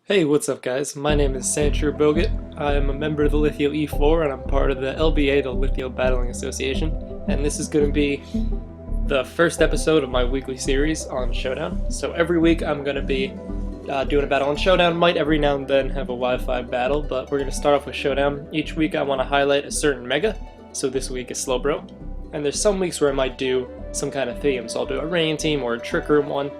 Hey, what's up guys? My name is SandshrewBogut. I am a member of the Litheo E4 and I'm part of the LBA, the Litheo Battling Association, and this is going to be the first episode of my weekly series on Showdown. So every week I'm going to be doing a battle on Showdown. Might every now and then have a Wi-Fi battle, but we're going to start off with Showdown. Each week I want to highlight a certain mega, so this week is Slowbro. And there's some weeks where I might do some kind of theme, so I'll do a rain team or a trick room one.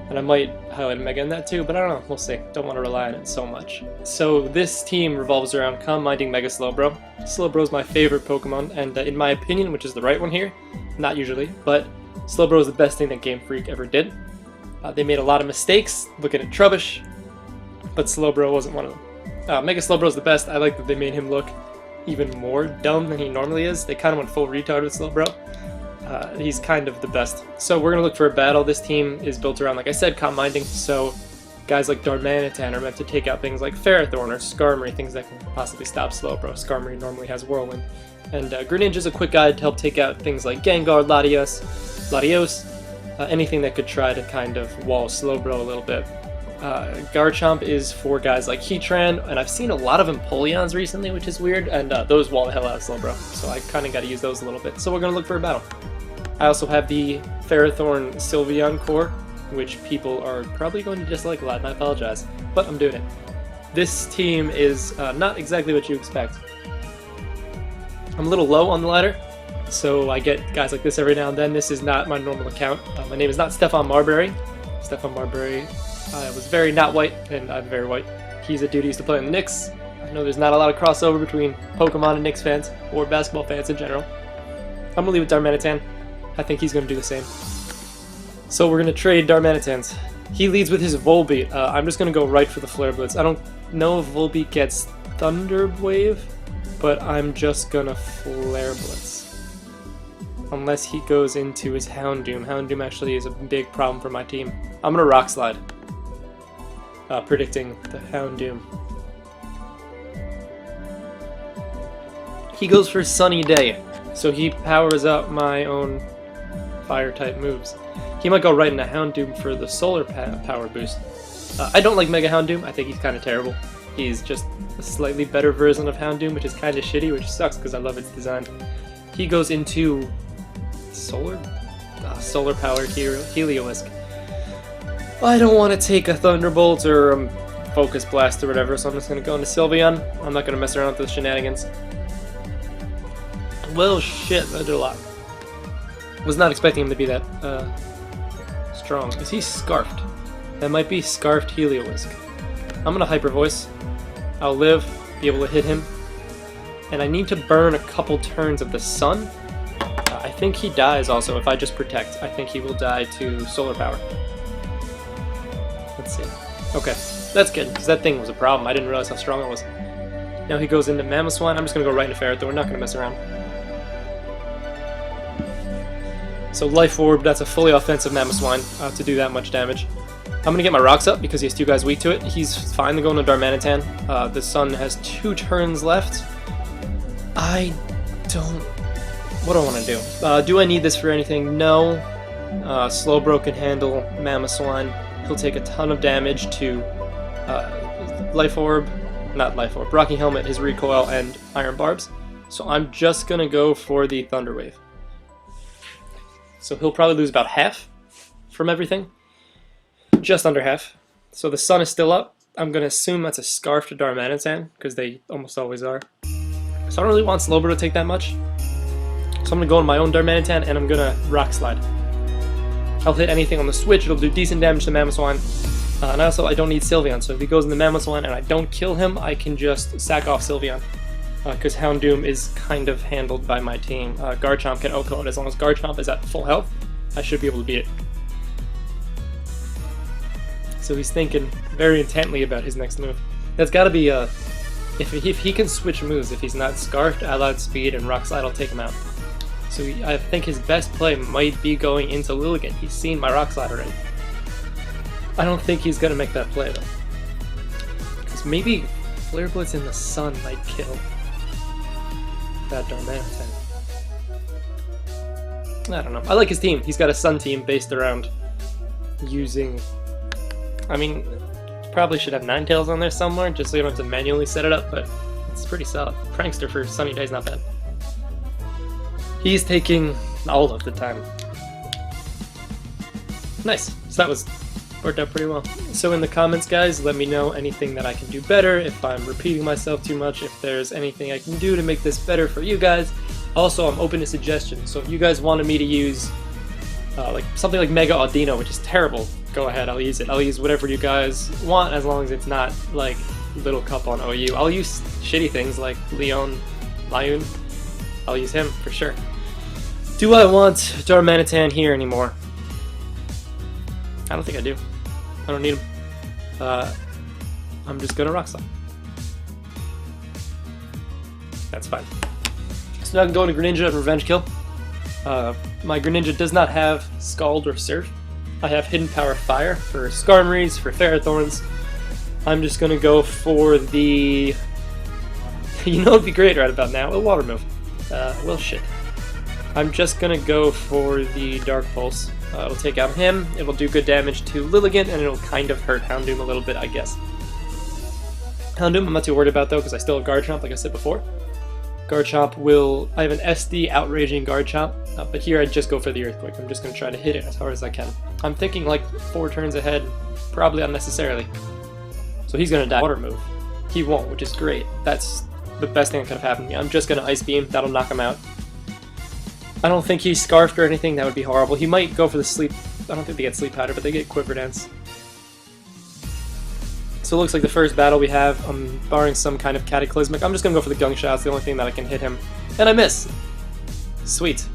And I might highlight a mega in that too, but I don't know, we'll see. Don't want to rely on it so much. So this team revolves around Calm Minding Mega Slowbro. Slowbro's my favorite Pokemon, and in my opinion, which is the right one here, not usually, but Slowbro is the best thing that Game Freak ever did. They made a lot of mistakes, looking at Trubbish, but Slowbro wasn't one of them. Mega Slowbro's the best. I like that they made him look even more dumb than he normally is. They kind of went full retard with Slowbro. He's kind of the best. So we're going to look for a battle. This team is built around, like I said, Calm Minding, so guys like Darmanitan are meant to take out things like Ferrothorn or Skarmory, things that can possibly stop Slowbro. Skarmory normally has Whirlwind. And Greninja's a quick guide to help take out things like Gengar, Latios, anything that could try to kind of wall Slowbro a little bit. Garchomp is for guys like Heatran, and I've seen a lot of Empoleons recently, which is weird, and those wall the hell out of Slowbro, so I kind of got to use those a little bit. So we're going to look for a battle. I also have the Ferrothorn Sylveon core, which people are probably going to dislike a lot, and I apologize, but I'm doing it. This team is not exactly what you expect. I'm a little low on the ladder, so I get guys like this every now and then. This is not my normal account. My name is not Stefan Marbury. Stefan Marbury was very not white, and I'm very white. He's a dude who used to play in the Knicks. I know there's not a lot of crossover between Pokemon and Knicks fans, or basketball fans in general. I'm going to leave with Darmanitan. I think he's going to do the same. So we're going to trade Darmanitans. He leads with his Volbeat. I'm just going to go right for the Flare Blitz. I don't know if Volbeat gets Thunder Wave, but I'm just going to Flare Blitz. Unless he goes into his Houndoom. Houndoom actually is a big problem for my team. I'm going to Rock Slide. Predicting the Houndoom. He goes for Sunny Day, so he powers up my own fire type moves. He might go right into Houndoom for the solar power boost. I don't like Mega Houndoom. I think he's kind of terrible. He's just a slightly better version of Houndoom, which is kind of shitty, which sucks because I love its design. He goes into solar power Heliolisk. I don't want to take a Thunderbolt or a Focus Blast or whatever, so I'm just going to go into Sylveon. I'm not going to mess around with the shenanigans. Well, shit, that did a lot. Was not expecting him to be that strong. Is he Scarfed? That might be Scarfed Heliolisk. I'm going to Hyper Voice. I'll live, be able to hit him. And I need to burn a couple turns of the Sun. I think he dies also if I just Protect. I think he will die to Solar Power. Let's see. Okay, that's good, because that thing was a problem. I didn't realize how strong it was. Now he goes into Mamoswine. I'm just going to go right into Ferrothorn. We're not going to mess around. So Life Orb, that's a fully offensive Mamoswine to do that much damage. I'm going to get my rocks up because he has two guys weak to it. He's fine to go into Darmanitan. The Sun has 2 turns left. What do I want to do? Do I need this for anything? No. Slowbro can handle Mamoswine. He'll take a ton of damage to Life Orb, not Life Orb, Rocky Helmet, his Recoil, and Iron Barbs. So I'm just going to go for the Thunder Wave. So he'll probably lose about half from everything. Just under half. So the Sun is still up. I'm going to assume that's a Scarf to Darmanitan, because they almost always are. So I don't really want Slowbro to take that much. So I'm going to go on my own Darmanitan, and I'm going to Rock Slide. I'll hit anything on the switch, it'll do decent damage to Mamoswine. And also, I don't need Sylveon, so if he goes into Mamoswine and I don't kill him, I can just sack off Sylveon. Because Houndoom is kind of handled by my team. Garchomp can OHKO it. As long as Garchomp is at full health, I should be able to beat it. So he's thinking very intently about his next move. That's got to be, if he can switch moves, if he's not Scarfed, Allied Speed, and Rock Slide, I'll take him out. So I think his best play might be going into Lilligant. He's seen my Rock Slide already. I don't think he's going to make that play, though. Because maybe Flare Blitz in the Sun might kill that Darmanitan. I don't know. I like his team. He's got a Sun team based around using... I mean, Probably should have Ninetales on there somewhere, just so you don't have to manually set it up, but it's pretty solid. Prankster for sunny days, not bad. He's taking all of the time. Nice. So that was worked out pretty well. So in the comments, guys, let me know anything that I can do better, if I'm repeating myself too much, if there's anything I can do to make this better for you guys. Also, I'm open to suggestions, so if you guys wanted me to use like something like Mega Audino, which is terrible, go ahead, I'll use it. I'll use whatever you guys want, as long as it's not like Little Cup on OU. I'll use shitty things like Lyon. I'll use him for sure. Do I want Darmanitan here anymore? I don't think I do. I don't need him. I'm just gonna Rock Slide. That's fine. So now I can go into Greninja and Revenge Kill. My Greninja does not have Scald or Surf. I have Hidden Power Fire for Skarmories, for Ferrothorns. I'm just gonna go for the... You know, it'd be great right about now, a Water move. Well, shit. I'm just gonna go for the Dark Pulse. It'll take out him, it'll do good damage to Lilligant, and it'll kind of hurt Houndoom a little bit, I guess. Houndoom I'm not too worried about though, because I still have Garchomp, like I said before. Garchomp will... I have an SD Outraging Garchomp, but here I'd just go for the Earthquake. I'm just going to try to hit it as hard as I can. I'm thinking like 4 turns ahead, probably unnecessarily. So he's going to die. Water move. He won't, which is great. That's the best thing that could have happened to me. I'm just going to Ice Beam, that'll knock him out. I don't think he's Scarfed or anything, that would be horrible. He might go for the Sleep... I don't think they get Sleep Powder, but they get Quiver Dance. So it looks like the first battle we have, barring some kind of Cataclysmic, I'm just going to go for the Gunk Shot. It's the only thing that I can hit him. And I miss! Sweet.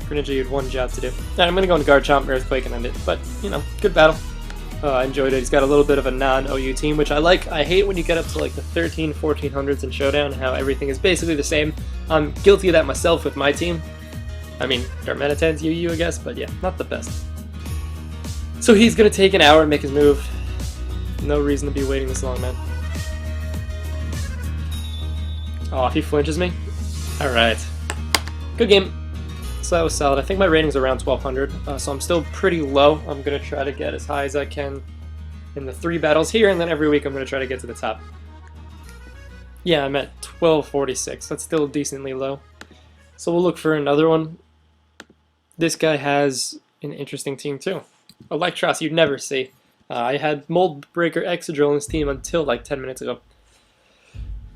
Greninja, you had one job to do. Alright, I'm going to go into Garchomp, Earthquake, and end it. But, you know, good battle. I enjoyed it. He's got a little bit of a non-OU team, which I like. I hate when you get up to like the 13, 1400s in Showdown, how everything is basically the same. I'm guilty of that myself with my team. I mean, Darmanitan's UU, I guess, but yeah, not the best. So he's going to take an hour and make his move. No reason to be waiting this long, man. Oh, if he flinches me? Alright. Good game. So that was solid. I think my rating's around 1200, so I'm still pretty low. I'm going to try to get as high as I can in the 3 battles here, and then every week I'm going to try to get to the top. Yeah, I'm at 1246. That's still decently low. So we'll look for another one. This guy has an interesting team too. Electros you'd never see. I had Mold Breaker Excadrill on this team until like 10 minutes ago.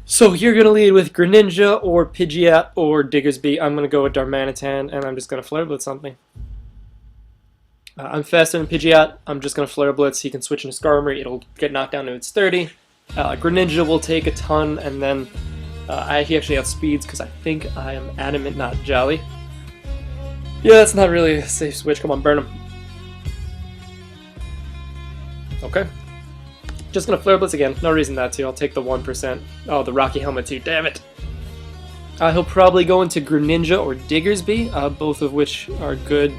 So you're going to lead with Greninja or Pidgeot or Diggersby. I'm going to go with Darmanitan, and I'm just going to Flare Blitz something. I'm faster than Pidgeot. I'm just going to Flare Blitz. He can switch into Skarmory. It'll get knocked down to its 30. Greninja will take a ton, and then he actually outspeeds because I think I am Adamant, not Jolly. Yeah, that's not really a safe switch. Come on, burn him. Okay. Just gonna Flare Blitz again. No reason not to. I'll take the 1%. Oh, the Rocky Helmet too. Damn it. He'll probably go into Greninja or Diggersby, both of which are good.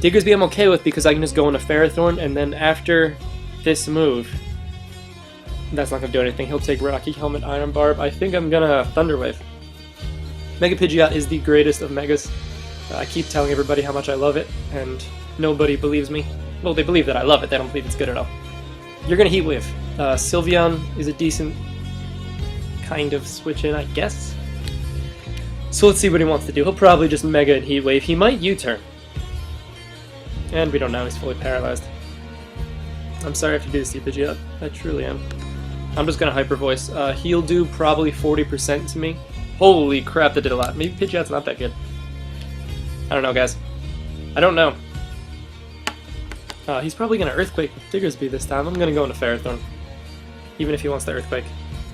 Diggersby I'm okay with because I can just go into Ferrothorn, and then after this move, that's not gonna do anything. He'll take Rocky Helmet, Iron Barb. I think I'm gonna Thunder Wave. Mega Pidgeot is the greatest of Megas. I keep telling everybody how much I love it, and nobody believes me. Well, they believe that I love it. They don't believe it's good at all. You're going to Heat Wave. Sylveon is a decent kind of switch in, I guess. So let's see what he wants to do. He'll probably just Mega and Heat Wave. He might U-turn. And we don't know. He's fully paralyzed. I'm sorry if you do this to you, Pidgeot. I truly am. I'm just going to Hyper Voice. He'll do probably 40% to me. Holy crap, that did a lot. Maybe Pidgeot's not that good. I don't know, guys. I don't know. He's probably going to Earthquake with Diggersby this time. I'm going to go into Ferrothorn. Even if he wants the Earthquake.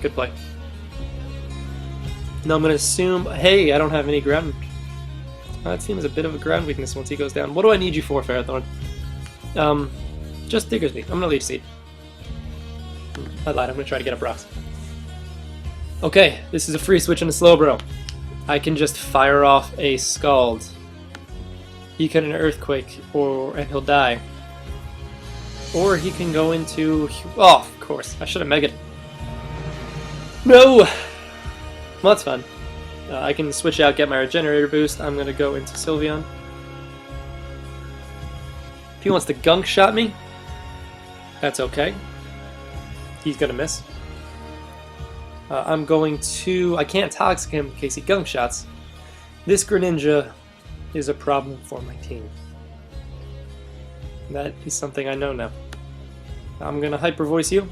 Good play. Now I'm going to assume... Hey, I don't have any ground... that team has a bit of a ground weakness once he goes down. What do I need you for, Ferrothorn? Just Diggersby. I'm going to Leech Seed. I lied. I'm going to try to get up rocks. Okay, this is a free switch into Slowbro. I can just fire off a Scald. He can an Earthquake, and he'll die. Or he can go into... Oh, of course. I should have Mega'd. No! Well, that's fun. I can switch out, get my Regenerator boost. I'm going to go into Sylveon. If he wants to Gunk Shot me, That's okay. He's gonna miss. I'm going to... I can't toxic him in case he gunk shots. This Greninja is a problem for my team. That is something I know now. I'm gonna Hyper Voice you.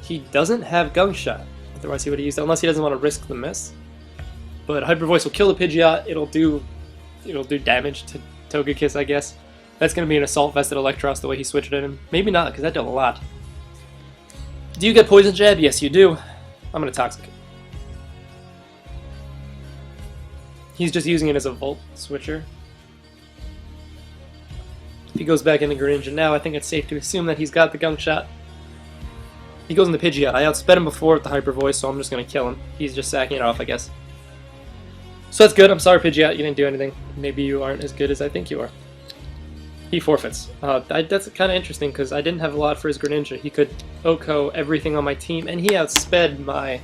He doesn't have gunk shot. Otherwise he would have used it, unless he doesn't want to risk the miss. But Hyper Voice will kill the Pidgeot. It'll do damage to Togekiss, I guess. That's gonna be an Assault Vested Electros the way he switched it in. Maybe not, because that did a lot. Do you get Poison Jab? Yes, you do. I'm gonna Toxic it. He's just using it as a Volt switcher. If he goes back into Greninja now, I think it's safe to assume that he's got the gunk shot. He goes into Pidgeot. I outsped him before with the Hyper Voice, so I'm just gonna kill him. He's just sacking it off, I guess. So that's good. I'm sorry, Pidgeot, you didn't do anything. Maybe you aren't as good as I think you are. He forfeits. That's kind of interesting because I didn't have a lot for his Greninja. He could OHKO everything on my team, and he outsped my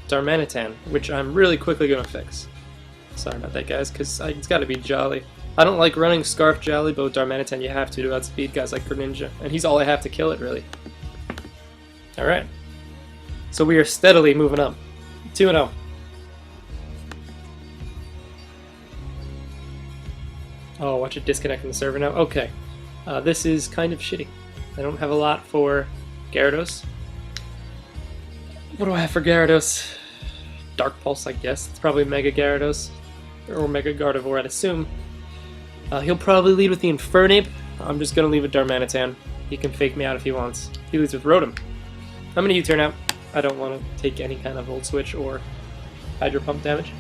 Darmanitan, which I'm really quickly going to fix. Sorry about that, guys, because it's got to be Jolly. I don't like running Scarf Jolly, but with Darmanitan you have to outspeed guys like Greninja, and he's all I have to kill it, really. Alright. So we are steadily moving up. 2-0. Oh, watch it disconnect from the server now. Okay. This is kind of shitty. I don't have a lot for Gyarados. What do I have for Gyarados? Dark Pulse, I guess. It's probably Mega Gyarados. Or Mega Gardevoir, I'd assume. He'll probably lead with the Infernape. I'm just going to leave with Darmanitan. He can fake me out if he wants. He leads with Rotom. How many U-turn out? I don't want to take any kind of Volt Switch or Hydro Pump damage.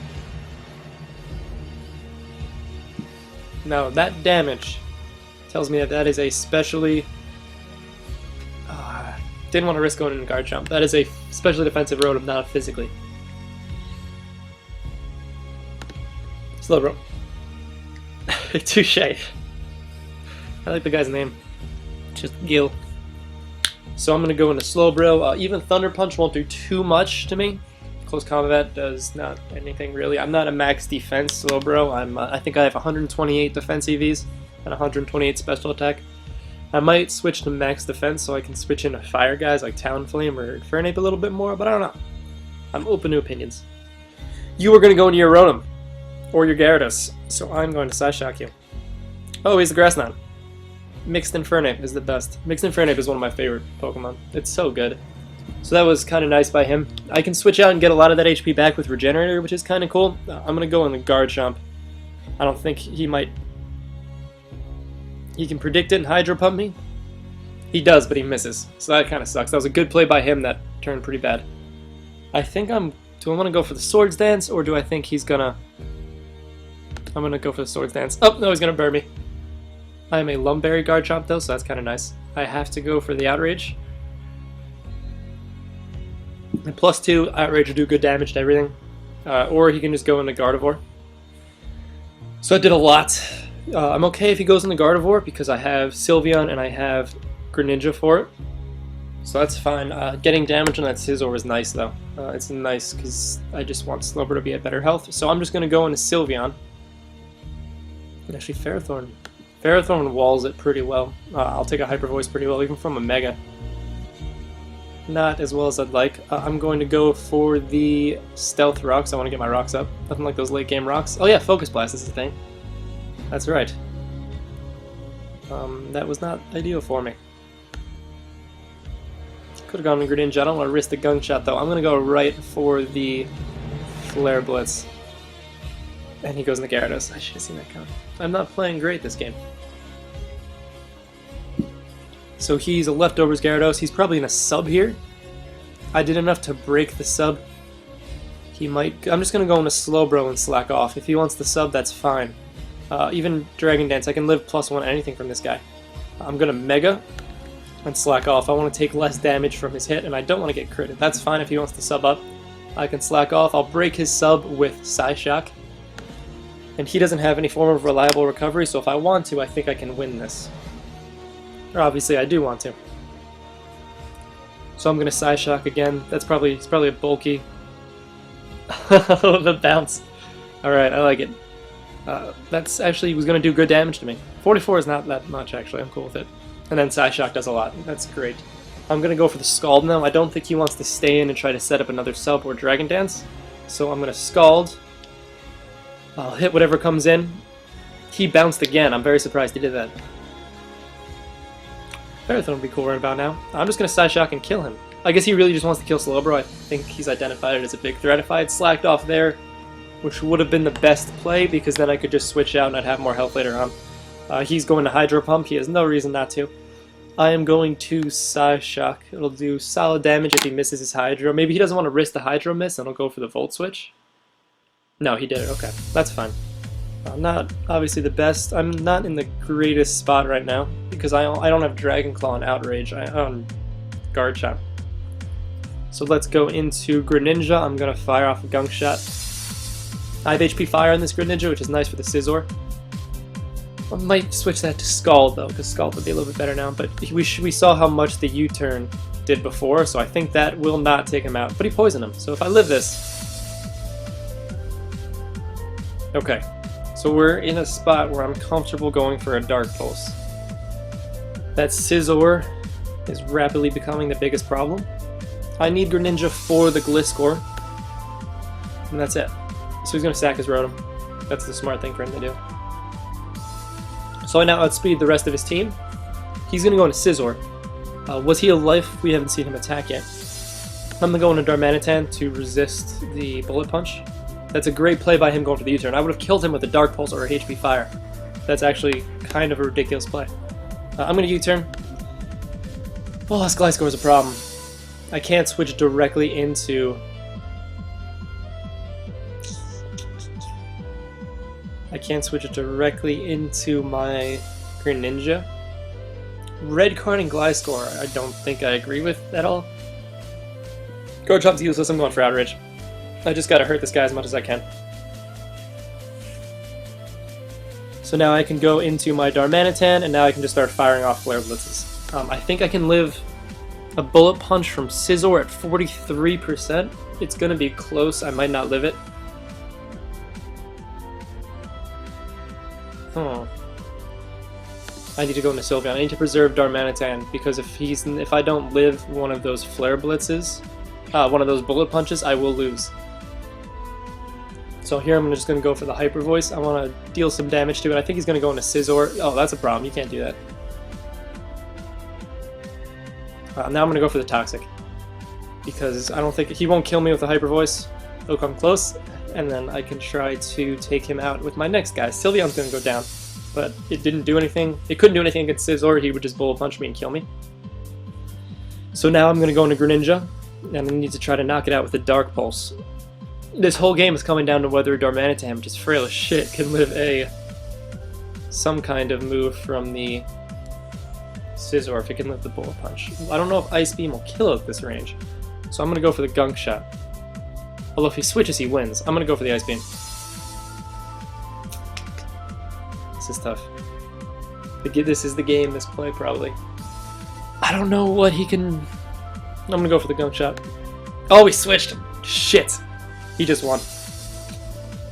Now, that damage tells me that that is a specially... didn't want to risk going into Guard Jump. That is a specially defensive Rotom, not physically. Slow Bro. Touche. I like the guy's name. Just Gil. So I'm going to go into Slowbro. Even Thunder Punch won't do too much to me. Close Combat does not anything really. I'm not a max defense Slowbro. I think I have 128 defense EVs and 128 special attack. I might switch to max defense so I can switch into fire guys like Talonflame or Infernape a little bit more, but I don't know. I'm open to opinions. You are going to go into your Rotom. Or your Gyarados. So I'm going to Psyshock you. Oh, he's the Grassnon. Mixed Infernape is the best. Mixed Infernape is one of my favorite Pokemon. It's so good. So that was kind of nice by him. I can switch out and get a lot of that HP back with Regenerator, which is kind of cool. I'm going to go in the Guard Jump. I don't think he might... He can predict it and Hydro Pump me? He does, but he misses. So that kind of sucks. That was a good play by him that turned pretty bad. I think I'm... Do I want to go for the Swords Dance, or do I think he's going to... I'm going to go for the Swords Dance. Oh, no, he's going to burn me. I am a Lumberry Guard Chomp, though, so that's kind of nice. I have to go for the Outrage. And +2, Outrage will do good damage to everything. Or he can just go into Gardevoir. So I did a lot. I'm okay if he goes into Gardevoir, because I have Sylveon and I have Greninja for it. So that's fine. Getting damage on that Scizor was nice, though. It's nice, because I just want Slowbro to be at better health. So I'm just going to go into Sylveon. And actually, Ferrothorn. Ferrothorn walls it pretty well. I'll take a Hyper Voice pretty well, even from a Mega. Not as well as I'd like. I'm going to go for the Stealth Rocks. I want to get my rocks up. Nothing like those late game rocks. Oh yeah, Focus Blast is the thing. That's right. That was not ideal for me. Could have gone to Greninja. I don't want to risk the Gunk Shot though. I'm going to go right for the Flare Blitz. And he goes into Gyarados. I should have seen that coming. I'm not playing great this game. So he's a leftovers Gyarados. He's probably in a sub here. I did enough to break the sub. He might... I'm just going to go into Slowbro and slack off. If he wants the sub, that's fine. Even Dragon Dance, I can live +1 anything from this guy. I'm going to Mega and slack off. I want to take less damage from his hit, and I don't want to get critted. That's fine if he wants to sub up. I can slack off. I'll break his sub with Psyshock. And he doesn't have any form of reliable recovery, so if I want to, I think I can win this. Or obviously I do want to. So I'm going to Psyshock again. It's probably a bulky. The bounce. Alright, I like it. That's actually was going to do good damage to me. 44 is not that much, actually. I'm cool with it. And then Psyshock does a lot. That's great. I'm going to go for the Scald now. I don't think he wants to stay in and try to set up another sub or Dragon Dance. So I'm going to Scald. I'll hit whatever comes in. He bounced again. I'm very surprised he did that. Marathon would be cool right about now. I'm just going to Psyshock and kill him. I guess he really just wants to kill Slowbro. I think he's identified it as a big threat. If I had slacked off there, which would have been the best play, because then I could just switch out and I'd have more health later on. He's going to Hydro Pump. He has no reason not to. I am going to Psyshock. It'll do solid damage if he misses his Hydro. Maybe he doesn't want to risk the Hydro miss and he'll go for the Volt Switch. No, he did it. Okay, that's fine. I'm not obviously the best. I'm not in the greatest spot right now because I don't have Dragon Claw and Outrage. I own Guard Shot. So let's go into Greninja. I'm going to fire off a Gunk Shot. I have HP Fire on this Greninja, which is nice for the Scizor. I might switch that to Scald though, because Scald would be a little bit better now, but we saw how much the U-turn did before, so I think that will not take him out. But he poisoned him, so if I live this... Okay, so we're in a spot where I'm comfortable going for a Dark Pulse. That Scizor is rapidly becoming the biggest problem. I need Greninja for the Gliscor, and that's it. So he's going to sack his Rotom. That's the smart thing for him to do. So I now outspeed the rest of his team. He's going to go into Scizor. Was he a life? We haven't seen him attack yet. I'm going to go into Darmanitan to resist the Bullet Punch. That's a great play by him going for the U-turn. I would have killed him with a Dark Pulse or a HP Fire. That's actually kind of a ridiculous play. I'm going to U-turn. Oh, this Gliscor is a problem. I can't switch directly into... I can't switch it directly into my Greninja. Red carding Gliscor, I don't think I agree with at all. Guard Chop's useless, I'm going for Outrage. I just gotta hurt this guy as much as I can. So now I can go into my Darmanitan, and now I can just start firing off Flare Blitzes. I think I can live a Bullet Punch from Scizor at 43%. It's gonna be close, I might not live it. I need to go into Sylveon. I need to preserve Darmanitan because if I don't live one of those Flare Blitzes, one of those Bullet Punches, I will lose. So here I'm just going to go for the Hyper Voice. I want to deal some damage to it. I think he's going to go into Scizor. Oh, that's a problem. You can't do that. Now I'm going to go for the Toxic because I don't think he won't kill me with the Hyper Voice. He'll come close, and then I can try to take him out with my next guy. Sylveon's going to go down, but it didn't do anything. It couldn't do anything against Scizor. He would just Bullet Punch me and kill me. So now I'm going to go into Greninja, and I need to try to knock it out with a Dark Pulse. This whole game is coming down to whether Darmanitan, which is frail as shit, can live some kind of move from the Scizor if it can live the Bullet Punch. I don't know if Ice Beam will kill it at this range, so I'm going to go for the Gunk Shot. Although if he switches, he wins. I'm going to go for the Ice Beam. This is tough. This is the game, this play, probably. I don't know what he can... I'm going to go for the Gunk Shot. Oh, he switched! Shit! He just won.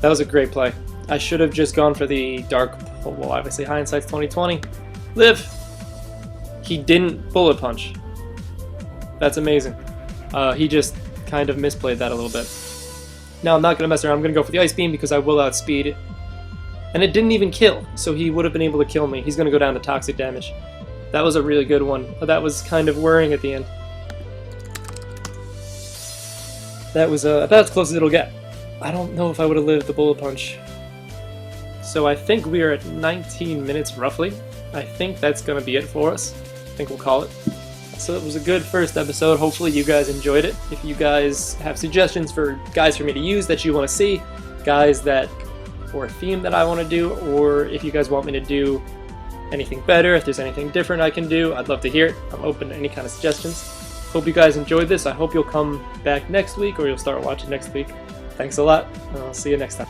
That was a great play. I should have just gone for the Dark... Well, obviously, hindsight's 20/20. Live! He didn't Bullet Punch. That's amazing. He just kind of misplayed that a little bit. Now I'm not going to mess around. I'm going to go for the Ice Beam because I will outspeed it. And it didn't even kill, so he would have been able to kill me. He's going to go down to Toxic Damage. That was a really good one. That was kind of worrying at the end. That was about as close as it'll get. I don't know if I would have lived the Bullet Punch. So I think we are at 19 minutes roughly. I think that's going to be it for us. I think we'll call it. So it was a good first episode. Hopefully you guys enjoyed it. If you guys have suggestions for guys for me to use that you want to see, guys that, or a theme that I want to do, or if you guys want me to do anything better, if there's anything different I can do, I'd love to hear it. I'm open to any kind of suggestions. Hope you guys enjoyed this. I hope you'll come back next week or you'll start watching next week. Thanks a lot, and I'll see you next time.